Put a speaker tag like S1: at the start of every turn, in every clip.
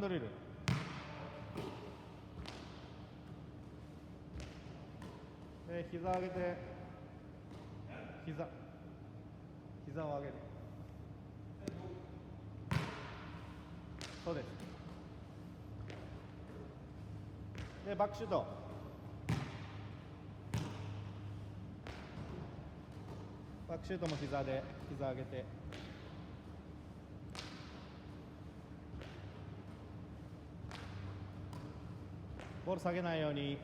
S1: ドリル。で膝上げて、膝を上げる。そうです。でバックシュート。バックシュートも膝上げて、ボール下げないように。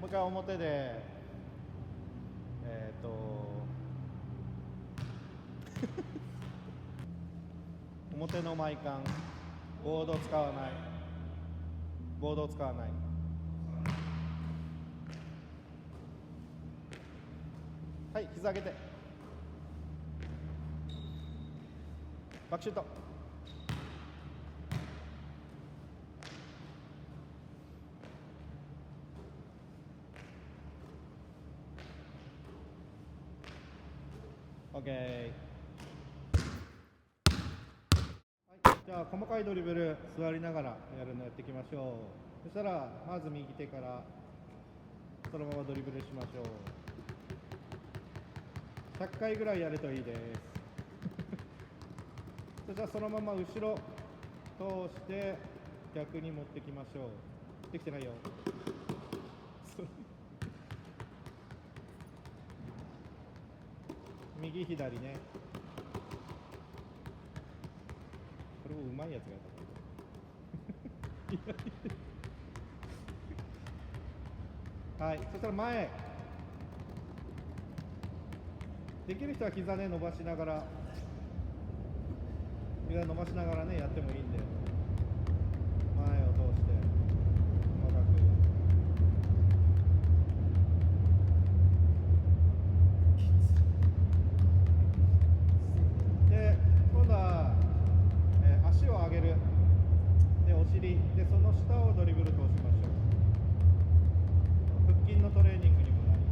S1: もう一回表で表の前間、ボードを使わない。はい、膝上げてバックシュート。オッケー。はい、じゃあ細かいドリブル座りながらやるのやっていきましょう。そしたらまず右手からそのままドリブルしましょう。100回ぐらいやるといいですそしたらそのまま後ろ通して逆に持ってきましょう。できてないよ右左ね。これもうまいやつがやったはい、そしたら前できる人は膝ね伸ばしながらねやってもいいんで、前を通して細かく。で今度は、足を上げる。でお尻でその下をドリブル通しましょう。腹筋のトレーニングにもなります。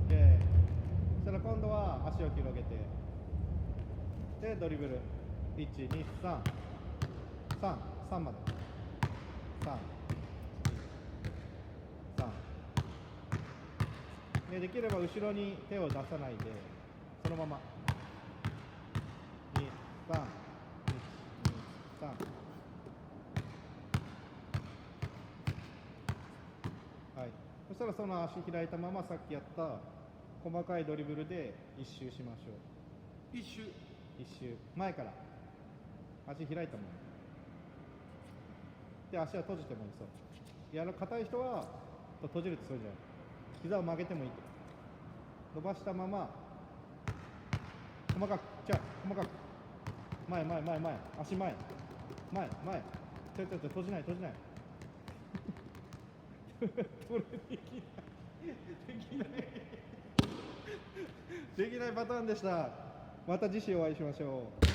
S1: でそしたら今度は足を広げてでドリブル123まで3できれば後ろに手を出さないでそのまま2、3、はい。そしたらその足開いたままさっきやった細かいドリブルで一周しましょう。一周前から足開いたままで、足は閉じてもいい。そう硬い人は閉じるってそうじゃない。膝を曲げてもいい。伸ばしたまま細かく前足前ちょ閉じないこれできないパターンでした。また次週お会いしましょう。